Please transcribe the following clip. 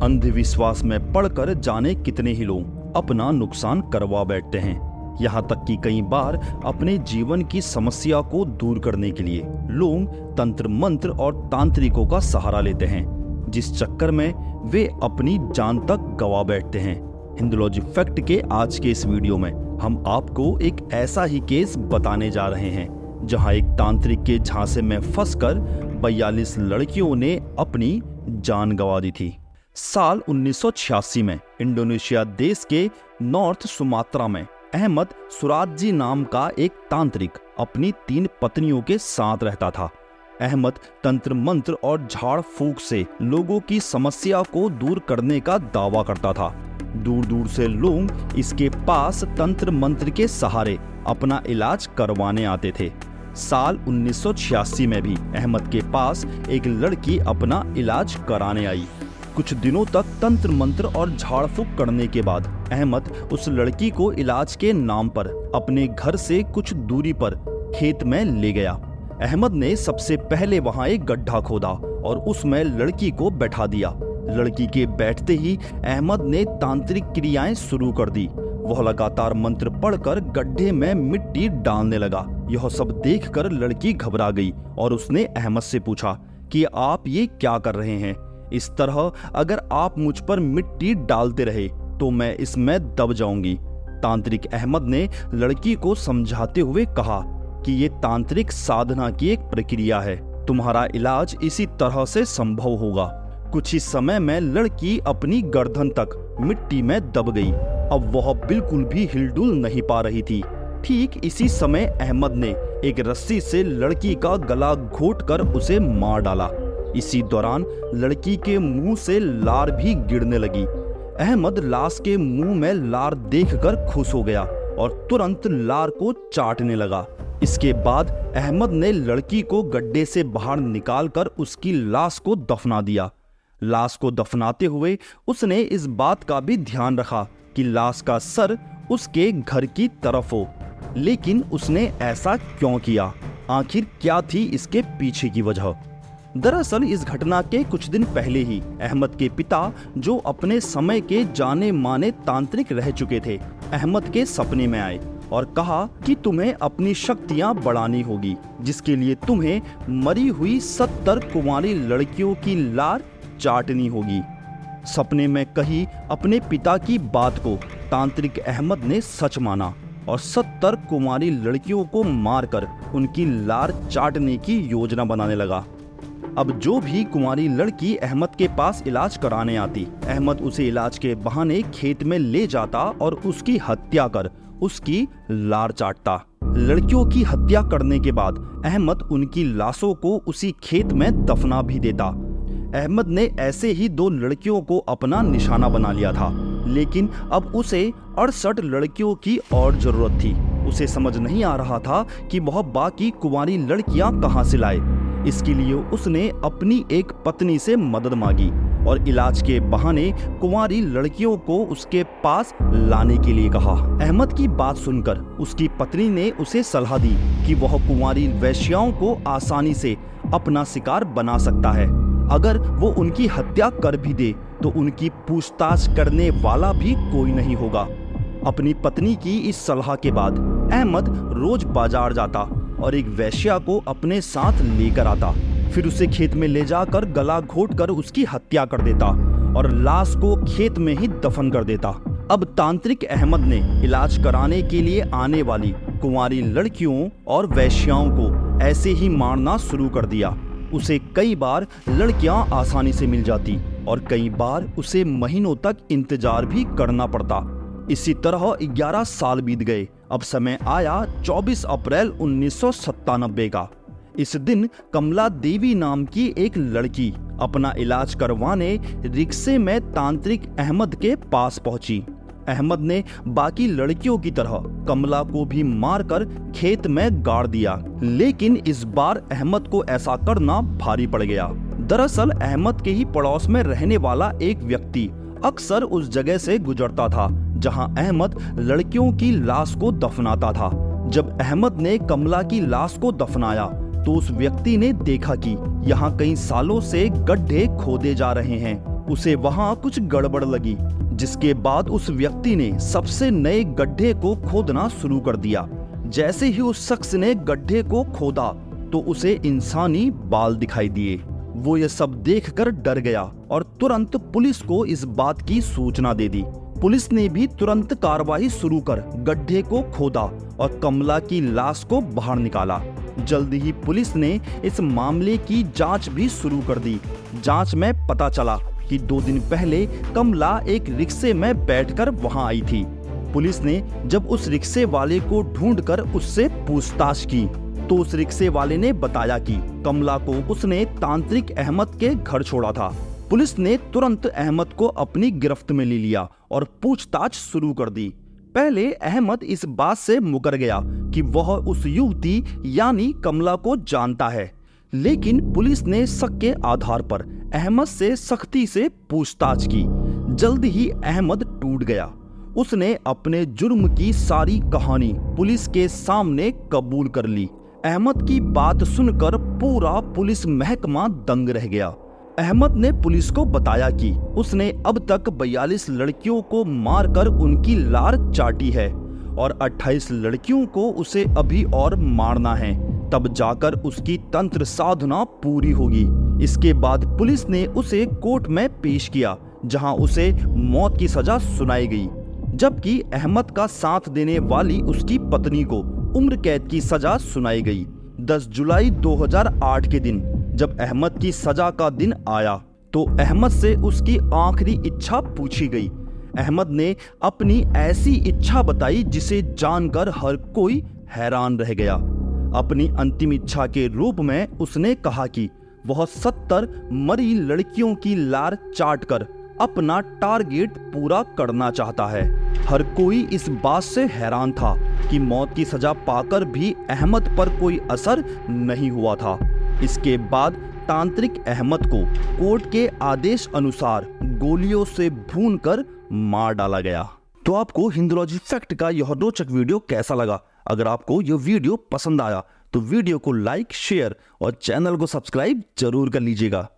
अंधविश्वास में पड़कर जाने कितने ही लोग अपना नुकसान करवा बैठते हैं। यहाँ तक कि कई बार अपने जीवन की समस्या को दूर करने के लिए लोग तंत्र मंत्र और तांत्रिकों का सहारा लेते हैं, जिस चक्कर में वे अपनी जान तक गवा बैठते हैं। हिंदुलॉजी फैक्ट के आज के इस वीडियो में हम आपको एक ऐसा ही केस बताने जा रहे हैं जहां एक तांत्रिक के झांसे में फंसकर 42 लड़कियों ने अपनी जान गंवा दी थी। साल 1986 में इंडोनेशिया देश के नॉर्थ सुमात्रा में अहमद सुराजी नाम का एक तांत्रिक अपनी 3 पत्नियों के साथ रहता था। अहमद तंत्र मंत्र और झाड़ फूंक से लोगों की समस्या को दूर करने का दावा करता था। दूर दूर से लोग इसके पास तंत्र मंत्र के सहारे अपना इलाज करवाने आते थे। साल 1986 में भी अहमद के पास एक लड़की अपना इलाज कराने आई। कुछ दिनों तक तंत्र मंत्र और झाड़ फूंक करने के बाद अहमद उस लड़की को इलाज के नाम पर अपने घर से कुछ दूरी पर खेत में ले गया। अहमद ने सबसे पहले वहां एक गड्ढा खोदा और उसमें लड़की को बैठा दिया। लड़की के बैठते ही अहमद ने तांत्रिक क्रियाएं शुरू कर दी। वह लगातार मंत्र पढ़कर गड्ढे में मिट्टी डालने लगा। यह सब देखकर लड़की घबरा गई और उसने अहमद से पूछा कि आप ये क्या कर रहे हैं? इस तरह अगर आप मुझ पर मिट्टी डालते रहे तो मैं इसमें दब जाऊंगी। तांत्रिक अहमद ने लड़की को समझाते हुए कहा कि ये तांत्रिक साधना की एक प्रक्रिया है, तुम्हारा इलाज इसी तरह से संभव होगा। कुछ ही समय में लड़की अपनी गर्दन तक मिट्टी में दब गई। अब वह बिल्कुल भी हिलडुल नहीं पा रही थी। ठीक इसी समय अहमद ने एक रस्सी से लड़की का गला घोंटकर उसे मार डाला। इसी दौरान लड़की के मुंह से लार भी गिरने लगी। अहमद लाश के मुंह में लार देखकर खुश हो गया और तुरंत लार को चाटने लगा। इसके बाद अहमद ने लड़की को गड्ढे से बाहर निकालकर उसकी लाश को दफना दिया। लाश को दफनाते हुए उसने इस बात का भी ध्यान रखा कि लाश का सर उसके घर की तरफ हो। लेकिन उसने ऐसा क्यों किया? आखिर क्या थी इसके पीछे की वजह? दरअसल इस घटना के कुछ दिन पहले ही अहमद के पिता, जो अपने समय के जाने माने तांत्रिक रह चुके थे, अहमद के सपने में आए और कहा कि तुम्हें अपनी शक्तियां बढ़ानी होगी, जिसके लिए तुम्हें मरी हुई 70 कुंवारी लड़कियों की लार चाटनी होगी। सपने में कही अपने पिता की बात को तांत्रिक अहमद ने सच माना और 70 कुंवारी लड़कियों को मारकर उनकी लार चाटने की योजना बनाने लगा। अब जो भी कुंवारी लड़की अहमद के पास इलाज कराने आती, अहमद उसे इलाज के बहाने खेत में ले जाता और उसकी हत्या कर उसकी लार चाटता। लड़कियों की हत्या करने के बाद अहमद उनकी लाशों को उसी खेत में दफना भी देता। अहमद ने ऐसे ही 2 लड़कियों को अपना निशाना बना लिया था, लेकिन अब उसे 68 लड़कियों की और जरूरत थी। उसे समझ नहीं आ रहा था कि वह बाकी कुंवारी लड़कियां कहां से लाए। इसके लिए उसने अपनी एक पत्नी से मदद मांगी और इलाज के बहाने कुंवारी लड़कियों को उसके पास लाने के लिए कहा। अहमद की बात सुनकर उसकी पत्नी ने उसे सलाह दी कि वह कुंवारी वेश्याओं को आसानी से अपना शिकार बना सकता है। अगर वो उनकी हत्या कर भी दे तो उनकी पूछताछ करने वाला भी कोई नहीं होगा। अपनी पत्नी की इस सलाह के बाद अहमद रोज बाजार जाता और एक वेश्या को अपने साथ लेकर आता। फिर उसे खेत में ले जाकर गला घोंटकर उसकी हत्या कर देता और लाश को खेत में ही दफन कर देता। अब तांत्रिक अहमद ने इलाज कराने के लिए आने वाली कुंवारी लड़कियों और वेश्याओं को ऐसे ही मारना शुरू कर दिया। उसे कई बार लड़कियां आसानी से मिल जाती और कई बार उसे महीनों तक इंतजार भी करना पड़ता। इसी तरह 11 साल बीत गए। अब समय आया 24 अप्रैल 1997 का। इस दिन कमला देवी नाम की एक लड़की अपना इलाज करवाने रिक्शे में तांत्रिक अहमद के पास पहुंची। अहमद ने बाकी लड़कियों की तरह कमला को भी मारकर खेत में गाड़ दिया, लेकिन इस बार अहमद को ऐसा करना भारी पड़ गया। दरअसल अहमद के ही पड़ोस में रहने वाला एक व्यक्ति अक्सर उस जगह से गुजरता था जहां अहमद लड़कियों की लाश को दफनाता था। जब अहमद ने कमला की लाश को दफनाया तो उस व्यक्ति ने देखा कि यहाँ कई सालों से गड्ढे खोदे जा रहे हैं, उसे वहां कुछ गड़बड़ लगी, जिसके बाद उस व्यक्ति ने सबसे नए गड्ढे को खोदना शुरू कर दिया। जैसे ही उस शख्स ने गड्ढे को खोदा तो उसे इंसानी बाल दिखाई दिए। वो ये सब देखकर डर गया और तुरंत पुलिस को इस बात की सूचना दे दी। पुलिस ने भी तुरंत कार्रवाई शुरू कर गड्ढे को खोदा और कमला की लाश को बाहर निकाला। जल्द ही पुलिस ने इस मामले की जांच भी शुरू कर दी। जांच में पता चला कि 2 दिन पहले कमला एक रिक्शे में बैठकर वहां आई थी। पुलिस ने जब उस रिक्शे वाले को ढूंढकर उससे पूछताछ की तो उस रिक्शे वाले ने बताया कि कमला को उसने तांत्रिक अहमद के घर छोड़ा था। पुलिस ने तुरंत अहमद को अपनी गिरफ्त में ले लिया और पूछताछ शुरू कर दी। पहले अहमद इस बात से मुकर गया कि वह उस युवती यानी कमला को जानता है, लेकिन पुलिस ने शक के आधार पर अहमद से सख्ती से पूछताछ की। जल्द ही अहमद टूट गया। उसने अपने जुर्म की सारी कहानी पुलिस के सामने कबूल कर ली। अहमद की बात सुनकर पूरा पुलिस महकमा दंग रह गया। अहमद ने पुलिस को बताया कि उसने अब तक 42 लड़कियों को मारकर उनकी लार चाटी है और 28 लड़कियों को उसे अभी और मारना है, तब जाकर उसकी तंत्र साधना पूरी होगी। इसके बाद पुलिस ने उसे कोर्ट में पेश किया, जहां उसे मौत की सजा सुनाई गई, जबकि अहमद का साथ देने वाली उसकी पत्नी को उम्र कैद की सजा सुनाई गई। 10 जुलाई 2008 के दिन जब अहमद की सजा का दिन आया तो अहमद से उसकी आखिरी इच्छा पूछी गई। अहमद ने अपनी ऐसी इच्छा बताई जिसे जानकर हर कोई हैरान रह गया। अपनी अंतिम इच्छा के रूप में उसने कहा कि वह 70 मरी लड़कियों की लार चाटकर अपना टारगेट पूरा करना चाहता है। हर कोई इस बात से हैरान था कि मौत की सजा पाकर भी अहमद पर कोई असर नहीं हुआ था। इसके बाद तांत्रिक अहमद को कोर्ट के आदेश अनुसार गोलियों से भूनकर मार डाला गया। तो आपको हिंदुलॉजी फैक्ट का यह रोचक वीडियो कैसा लगा? अगर आपको यह वीडियो पसंद आया तो वीडियो को लाइक, शेयर और चैनल को सब्सक्राइब जरूर कर लीजिएगा।